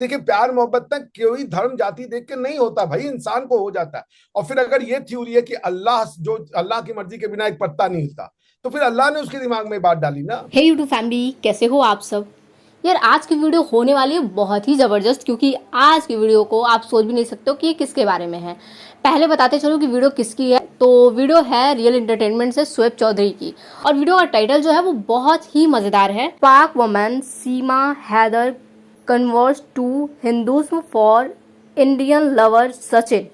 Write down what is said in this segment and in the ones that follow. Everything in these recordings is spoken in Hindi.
देखिए, प्यार मोहब्बत ना कोई धर्म जाति देख के नहीं होता भाई, इंसान को हो जाता है। और फिर अगर ये थ्योरी है कि अल्लाह की मर्जी के बिना एक पत्ता नहीं हिलता, तो फिर अल्लाह ने उसके दिमाग में बात डाली ना। हे यूट्यूब फैमिली, कैसे हो आप सब। यार आज की वीडियो होने वाली है बहुत ही ज़बरदस्त, क्योंकि आज की वीडियो को आप सोच भी नहीं सकते हो कि ये किसके बारे में है। पहले बताते चलो कि वीडियो किसकी है। तो वीडियो है रियल एंटरटेनमेंट से शुएब चौधरी की, और वीडियो का टाइटल जो है वो बहुत ही मज़ेदार है। Pak woman Seema Haider converts to Hinduism for Indian lover Sachin.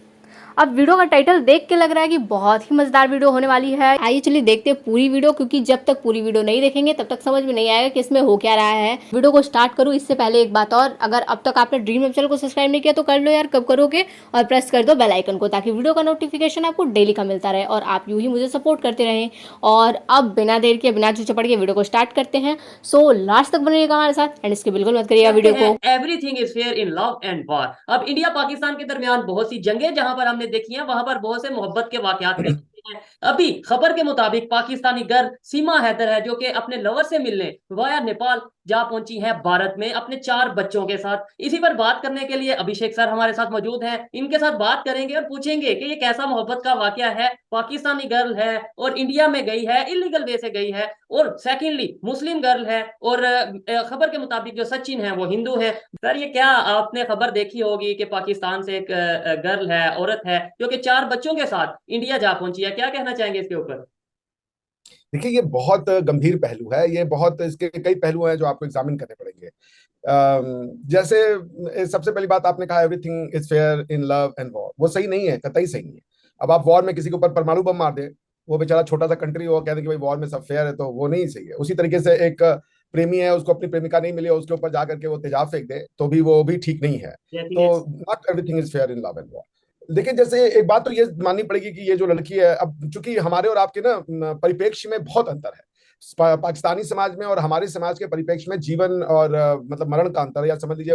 अब वीडियो का टाइटल देख के लग रहा है कि बहुत ही मजेदार वीडियो होने वाली है। आइए चलिए देखते हैं पूरी वीडियो, क्योंकि जब तक पूरी वीडियो नहीं देखेंगे तब तक समझ में नहीं आएगा कि इसमें हो क्या रहा है। वीडियो को स्टार्ट करूँ इससे पहले एक बात और, अगर अब तक आपने ड्रीम वेब चैनल को सब्सक्राइब नहीं किया तो कर लो यार, कब करोगे। और प्रेस कर दो बेल आइकन को, ताकि वीडियो का नोटिफिकेशन आपको डेली का मिलता रहे और आप यूं ही मुझे सपोर्ट करते रहें। और अब बिना देर के, बिना चुचपड़ के वीडियो को स्टार्ट करते हैं। सो लास्ट तक बनिएगा हमारे साथ, एंड इसके बिल्कुल मत करिएगा कहते वीडियो हैं को। Everything is fair in love and war. अब इंडिया पाकिस्तान के दरमियान बहुत सी जंगें जहां पर हमने देखी हैं, वहां पर बहुत से मोहब्बत के वाकयात भी होते हैं। अभी खबर के मुताबिक पाकिस्तानी गर्ल सीमा हैदर है, जो कि अपने लवर से मिलने वाया नेपाल जा पहुंची है भारत में अपने 4 बच्चों के साथ। इसी पर बात करने के लिए अभिषेक सर हमारे साथ मौजूद हैं। इनके साथ बात करेंगे और पूछेंगे कि ये कैसा मोहब्बत का वाकया है। पाकिस्तानी गर्ल है और इंडिया में गई है, इलीगल वे से गई है, और सेकेंडली मुस्लिम गर्ल है, और खबर के मुताबिक जो सचिन है वो हिंदू है। सर, ये क्या आपने खबर देखी होगी कि पाकिस्तान से एक गर्ल है, औरत है, जो कि 4 बच्चों के साथ इंडिया जा पहुंची है। क्या कहना चाहेंगे इसके ऊपर? देखिए, ये बहुत गंभीर पहलू है, ये बहुत इसके कई पहलू हैं जो आपको एग्जामिन करने पड़ेंगे। जैसे सबसे पहली बात आपने कहा everything is fair in love and war, वो सही नहीं है, कतई सही नहीं है। अब आप वॉर में किसी के ऊपर परमाणु बम मार दें, वो बेचारा छोटा सा कंट्री हो, कहते कि भाई वॉर में सब फेयर है, तो वो नहीं सही है। उसी तरीके से एक प्रेमी है, उसको अपनी प्रेमिका नहीं मिली और उसके ऊपर जाकर के वो तेजाब फेंक दे, तो भी वो भी ठीक नहीं है। जैसी तो है। Not everything is fair in love and war. देखिए, जैसे एक बात तो ये माननी पड़ेगी कि ये जो लड़की है, अब चूंकि हमारे और आपके ना परिप्रेक्ष्य में बहुत अंतर है। पाकिस्तानी समाज में और हमारे समाज के परिप्रेक्ष्य में जीवन और मतलब मरण का अंतर है, या समझ लीजिए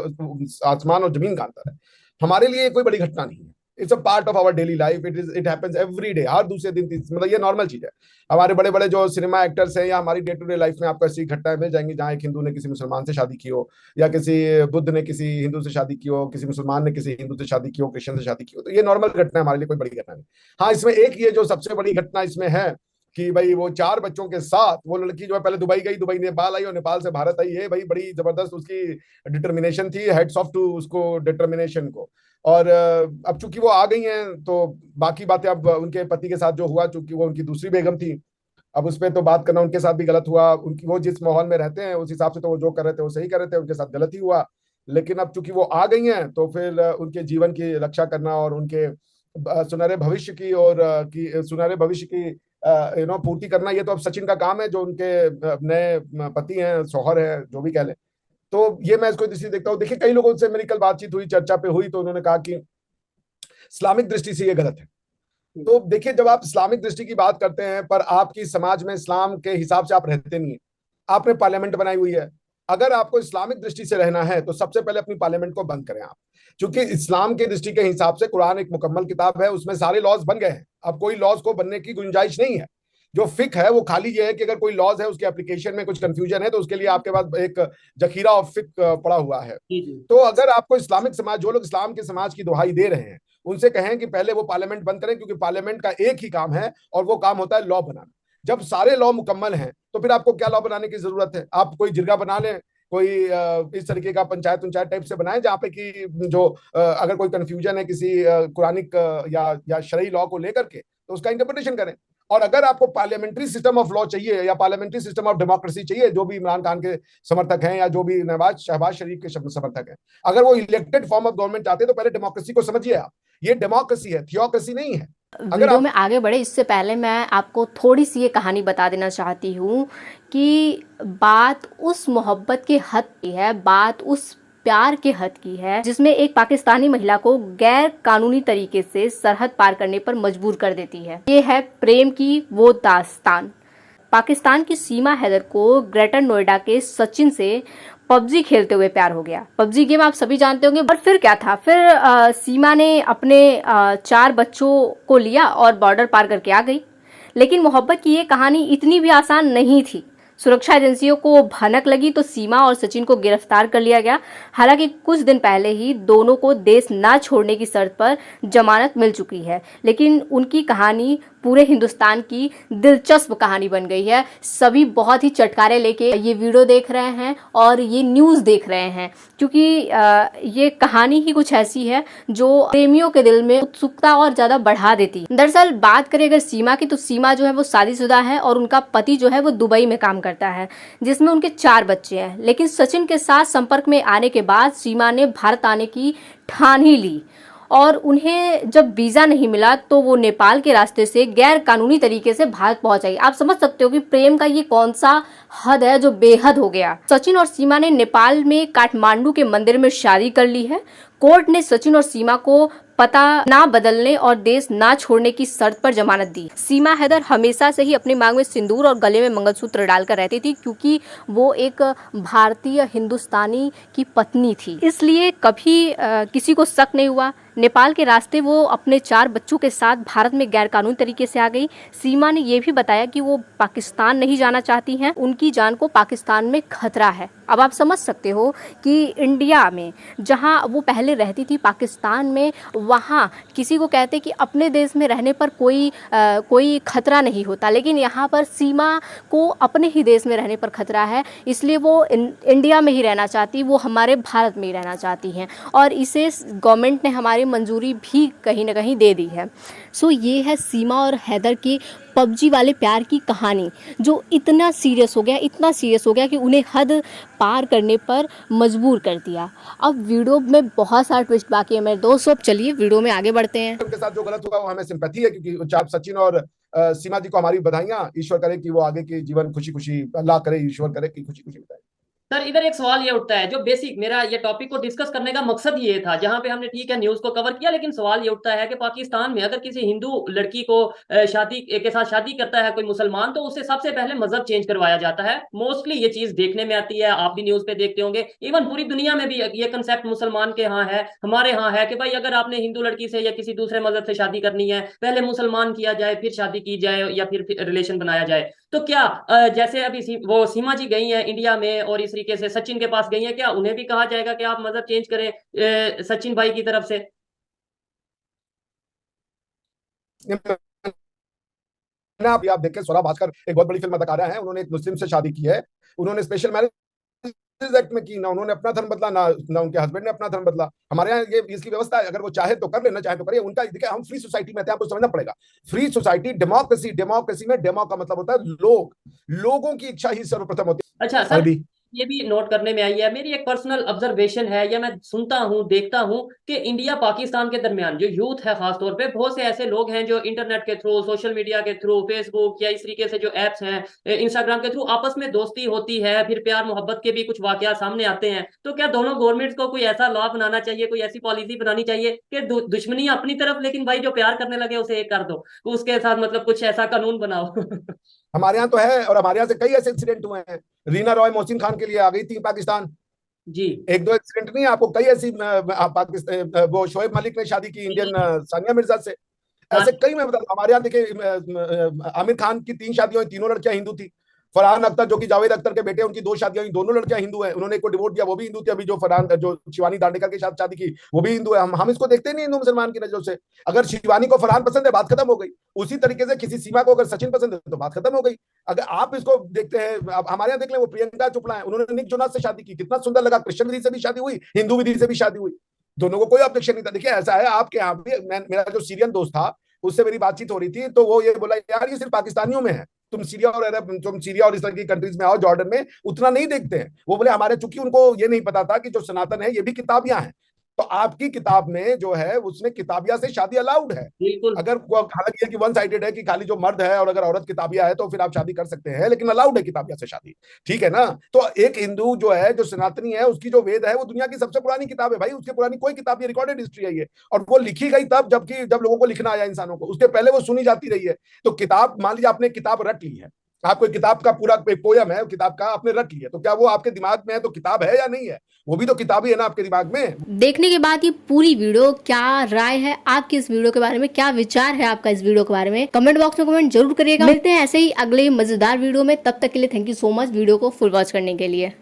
आसमान और जमीन का अंतर है। हमारे लिए ये कोई बड़ी घटना नहीं है। It's a part of our daily life, it happens every day, हर दूसरे दिन मतलब ये नॉर्मल चीज है। हमारे बड़े बड़े जो सिनेमा एक्टर्स हैं या हमारी डे टू डे लाइफ में आपको ऐसी घटनाएं मिल जाएंगी जहां एक हिंदू ने किसी मुसलमान से शादी की हो, या किसी बुद्ध ने किसी हिंदू से शादी की हो, किसी मुसलमान ने किसी हिंदू से शादी की हो, क्रिश्चियन से शादी की हो। तो ये नॉर्मल घटना है, हमारे लिए कोई बड़ी घटना नहीं। हाँ, इसमें एक ये जो सबसे बड़ी घटना इसमें है कि भाई वो 4 बच्चों के साथ वो लड़की जो है पहले दुबई गई, दुबई नेपाल आई और नेपाल से भारत आई है। भाई बड़ी जबरदस्त उसकी डिटर्मिनेशन थी, हेड्स ऑफ टू उसको डिटर्मिनेशन को। और अब चूंकि वो आ गई हैं तो बाकी बातें अब उनके पति के साथ जो हुआ, चूंकि वो उनकी दूसरी बेगम थी, अब उस पर तो बात करना उनके साथ भी गलत हुआ। उनकी वो जिस माहौल में रहते हैं उस हिसाब से तो वो जो कर रहे थे वो सही कर रहे थे, उनके साथ गलत ही हुआ। लेकिन अब चूंकि वो आ गई हैं तो फिर उनके जीवन की रक्षा करना और उनके सुनहरे भविष्य की और सुनहरे भविष्य की पूर्ति करना, ये तो अब सचिन का काम है, जो उनके नए पति हैं, शौहर है, जो भी कह लें। तो ये मैं इसको इसी देखता हूँ। देखिए, कई लोगों से मेरी कल बातचीत हुई, चर्चा पे हुई, तो उन्होंने कहा कि इस्लामिक दृष्टि से ये गलत है। तो देखिए, जब आप इस्लामिक दृष्टि की बात करते हैं पर आपकी समाज में इस्लाम के हिसाब से आप रहते नहीं है। आपने पार्लियामेंट बनाई हुई है, अगर आपको इस्लामिक दृष्टि से रहना है तो सबसे पहले अपनी पार्लियामेंट को बंद करें आप। क्योंकि इस्लाम के दृष्टि के हिसाब से कुरान एक मुकम्मल किताब है, उसमें सारे लॉज बन गए हैं, अब कोई लॉज को बनने की गुंजाइश नहीं है। जो फिक है वो खाली ये है कि अगर कोई लॉज है उसके एप्लीकेशन में कुछ कंफ्यूजन है तो उसके लिए आपके पास एक जखीरा ऑफ फिक पड़ा हुआ है। जी जी। तो अगर आपको इस्लामिक समाज, जो लोग इस्लाम के समाज की दुहाई दे रहे हैं, उनसे कहें कि पहले वो पार्लियामेंट बंद करें, क्योंकि पार्लियामेंट का एक ही काम है और वो काम होता है लॉ बनाना। जब सारे लॉ मुकम्मल हैं तो फिर आपको क्या लॉ बनाने की जरूरत है? आप कोई जिरगा बना लें, कोई इस तरीके का पंचायत पंचायत टाइप से बनाएं जहां पे कि जो अगर कोई कंफ्यूजन है किसी कुरानिक या शरई लॉ को लेकर के, तो उसका इंटरप्रिटेशन करें। और अगर आपको पार्लियामेंट्री सिस्टम ऑफ लॉ चाहिए या पार्लियामेंट्री सिस्टम ऑफ डेमोक्रेसी चाहिए, जो भी इमरान खान के समर्थक हैं या जो भी नवाज शहबाज शरीफ के समर्थक हैं, अगर वो इलेक्टेड फॉर्म ऑफ गवर्नमेंट चाहते हैं तो पहले डेमोक्रेसी को समझिए आप। ये डेमोक्रेसी है, थियोक्रेसी नहीं है। अगर वीडियो आप में आगे बढ़े इससे पहले मैं आपको थोड़ी सी ये कहानी बता देना चाहती हूँ कि बात उस मोहब्बत के हद की है, बात उस प्यार के हद की है जिसमें एक पाकिस्तानी महिला को गैर कानूनी तरीके से सरहद पार करने पर मजबूर कर देती है। ये है प्रेम की वो दास्तान। पाकिस्तान की सीमा हैदर को ग्रेटर नोएडा के सचिन से पबजी खेलते हुए प्यार हो गया। पबजी गेम आप सभी जानते होंगे। और फिर क्या था, फिर सीमा ने अपने 4 बच्चों को लिया और बॉर्डर पार करके आ गई। लेकिन मोहब्बत की ये कहानी इतनी भी आसान नहीं थी। सुरक्षा एजेंसियों को भनक लगी तो सीमा और सचिन को गिरफ्तार कर लिया गया। हालांकि कुछ दिन पहले ही दोनों को देश ना छोड़ने की शर्त पर जमानत मिल चुकी है, लेकिन उनकी कहानी पूरे हिंदुस्तान की दिलचस्प कहानी बन गई है। सभी बहुत ही चटकारे लेके ये वीडियो देख रहे हैं और ये न्यूज़ देख रहे हैं, क्योंकि ये कहानी ही कुछ ऐसी है जो प्रेमियों के दिल में उत्सुकता और ज़्यादा बढ़ा देती है। दरअसल बात करें अगर सीमा की, तो सीमा जो है वो शादीशुदा है और उनका पति जो है वो दुबई में काम करता है, जिसमें उनके 4 बच्चे हैं। लेकिन सचिन के साथ संपर्क में आने के बाद सीमा ने भारत आने की ठान ही ली और उन्हें जब वीज़ा नहीं मिला तो वो नेपाल के रास्ते से गैर कानूनी तरीके से भारत पहुंच आई। आप समझ सकते हो कि प्रेम का ये कौन सा हद है जो बेहद हो गया। सचिन और सीमा ने नेपाल में काठमांडू के मंदिर में शादी कर ली है। कोर्ट ने सचिन और सीमा को पता ना बदलने और देश ना छोड़ने की शर्त पर जमानत दी। सीमा हैदर हमेशा से ही अपनी मांग में सिंदूर और गले में मंगलसूत्र डालकर रहती थी, क्योंकि वो एक भारतीय हिंदुस्तानी की पत्नी थी, इसलिए कभी किसी को शक नहीं हुआ। नेपाल के रास्ते वो अपने 4 बच्चों के साथ भारत में गैरकानूनी तरीके से आ गई। सीमा ने यह भी बताया कि वो पाकिस्तान नहीं जाना चाहती हैं, उनकी जान को पाकिस्तान में खतरा है। अब आप समझ सकते हो कि इंडिया में जहां वो पहले रहती थी, पाकिस्तान में, वहाँ किसी को कहते कि अपने देश में रहने पर कोई खतरा नहीं होता, लेकिन यहाँ पर सीमा को अपने ही देश में रहने पर खतरा है, इसलिए वो इंडिया में ही रहना चाहती, वो हमारे भारत में ही रहना चाहती हैं और इसे गवर्नमेंट ने हमारी मंजूरी भी कहीं ना कहीं दे दी है। सो ये है सीमा और हैदर की पबजी वाले प्यार की कहानी, जो इतना सीरियस हो गया कि उन्हें हद पार करने पर मजबूर कर दिया। अब वीडियो में बहुत सारा ट्विस्ट बाकी है मेरे दोस्तों, चलिए वीडियो में आगे बढ़ते हैं। उनके साथ जो गलत हुआ वो हमें सिंपैथी है, क्योंकि आप सचिन और सीमा जी को हमारी बधाइयां। ईश्वर करे कि वो आगे के जीवन खुशी खुशी, अल्लाह करे, ईश्वर करे कि खुशी खुशी बिताए। सर इधर एक सवाल ये उठता है, जो बेसिक मेरा ये टॉपिक को डिस्कस करने का मकसद ये था, जहां पे हमने ठीक है न्यूज को कवर किया, लेकिन सवाल ये उठता है कि पाकिस्तान में अगर किसी हिंदू लड़की को शादी के साथ शादी करता है कोई मुसलमान, तो उससे सबसे पहले मजहब चेंज करवाया जाता है। मोस्टली ये चीज देखने में आती है, आप भी न्यूज पे देखते होंगे, इवन पूरी दुनिया में भी ये कंसेप्ट मुसलमान के यहाँ है, हमारे यहाँ है कि भाई अगर आपने हिंदू लड़की से या किसी दूसरे मजहब से शादी करनी है, पहले मुसलमान किया जाए, फिर शादी की जाए या फिर रिलेशन बनाया जाए। तो क्या जैसे अभी वो सीमा जी गई हैं इंडिया में और इस तरीके से सचिन के पास गई हैं, क्या उन्हें भी कहा जाएगा कि आप मजहब चेंज करें सचिन भाई की तरफ से? आप देखें, स्वरा भास्कर एक बहुत बड़ी फिल्म अदाकारा है, उन्होंने एक मुस्लिम से शादी की है। उन्होंने स्पेशल मैरिज एक्ट में की, ना उन्होंने अपना धर्म बदला, ना उनके हस्बैंड ने अपना धर्म बदला। हमारे यहाँ ये इसकी व्यवस्था है, अगर वो चाहे तो कर लेना, चाहे तो करिए। उनका देखिए, हम फ्री सोसाइटी में थे, आपको समझना पड़ेगा। फ्री सोसाइटी, डेमोक्रेसी में डेमो का मतलब होता है लोगों की इच्छा ही सर्वप्रथम होती है। अच्छा सर, ये भी नोट करने में आई है, मेरी एक पर्सनल ऑब्जर्वेशन है, या मैं सुनता हूँ देखता हूँ कि इंडिया पाकिस्तान के दरमियान जो यूथ है, खासतौर पे बहुत से ऐसे लोग हैं जो इंटरनेट के थ्रू, सोशल मीडिया के थ्रू, फेसबुक या इस तरीके से जो एप्स हैं, इंस्टाग्राम के थ्रू आपस में दोस्ती होती है, फिर प्यार मोहब्बत के भी कुछ वाकया सामने आते हैं। तो क्या दोनों गवर्नमेंट्स को कोई ऐसा लॉ बनाना चाहिए, कोई ऐसी पॉलिसी बनानी चाहिए कि दुश्मनी अपनी तरफ, लेकिन भाई जो प्यार करने लगे उसे एक कर दो, उसके साथ मतलब कुछ ऐसा कानून बनाओ? हमारे यहाँ तो है, और हमारे यहाँ से कई ऐसे इंसिडेंट हुए हैं। रीना रॉय मोहसिन खान के लिए आ गई थी पाकिस्तान जी। एक दो इंसिडेंट नहीं, आपको कई ऐसी पाकिस्तान, वो शोएब मलिक ने शादी की इंडियन सानिया मिर्जा से। ऐसे कई, मैं बता, हमारे यहाँ देखिए, आमिर खान की 3 शादियां हुई, तीनों लड़कियां हिंदू थी। फरहान अख्तर जो कि जावेद अख्तर के बेटे, उनकी 2 शादियां हुई, दोनों लड़कियां हिंदू हैं। उन्होंने एक को डिवोर्स दिया, वो भी हिंदू थी। अभी जो शिवानी दांडेकर के साथ शादी की, वो भी हिंदू है। हम इसको देखते नहीं हिंदू मुसलमान की नजरों से। अगर शिवानी को फरहान पसंद है, बात खत्म हो गई। उसी तरीके से किसी सीमा को अगर सचिन पसंद है तो बात खत्म हो गई। अगर आप इसको देखते हैं, हमारे यहाँ देख लें, वो प्रियंका चोपड़ा है, उन्होंने निक जोनास से शादी की, कितना सुंदर लगा। क्रिश्चियन विधि से भी शादी हुई, हिंदू विधि से भी शादी हुई, दोनों को कोई ऑब्जेक्शन नहीं था। देखिए ऐसा है, आपके यहाँ भी मेरा जो सीरियन दोस्त था, उससे मेरी बातचीत हो रही थी, तो वो ये बोला, यार ये सिर्फ पाकिस्तानियों में है, तुम सीरिया और अरब, तुम सीरिया और इस तरह की कंट्रीज में आओ, जॉर्डन में उतना नहीं देखते हैं। वो बोले हमारे, चूंकि उनको ये नहीं पता था कि जो सनातन है ये भी किताबियां हैं। तो आपकी किताब में जो है उसमें किताबिया से शादी अलाउड है। बिल्कुल। अगर हालांकि ये कि वन साइडेड है कि खाली जो मर्द है और अगर औरत किताबिया है तो फिर आप शादी कर सकते हैं, लेकिन अलाउड है किताबिया से शादी, ठीक है ना। तो एक हिंदू जो है, जो सनातनी है, उसकी जो वेद है वो दुनिया की सबसे पुरानी किताब है भाई। उसके पुरानी कोई किताब, ये रिकॉर्डेड हिस्ट्री है ये, और वो लिखी गई तब जब लोगों को लिखना आया इंसानों को, उसके पहले वो सुनी जाती रही है। तो किताब, मान लीजिए आपने किताब रट ली है, आपको किताब का पूरा एक पोयम है, किताब का आपने रट लिया, तो क्या वो आपके दिमाग में है तो किताब है या नहीं है? वो भी तो किताब ही है ना आपके दिमाग में। देखने के बाद ये पूरी वीडियो, क्या राय है आपकी इस वीडियो के बारे में, क्या विचार है आपका इस वीडियो के बारे में, कमेंट बॉक्स में कमेंट जरूर करिएगा। मिलते हैं ऐसे ही अगले मजेदार वीडियो में, तब तक के लिए thank you so much video को फुल वॉच करने के लिए।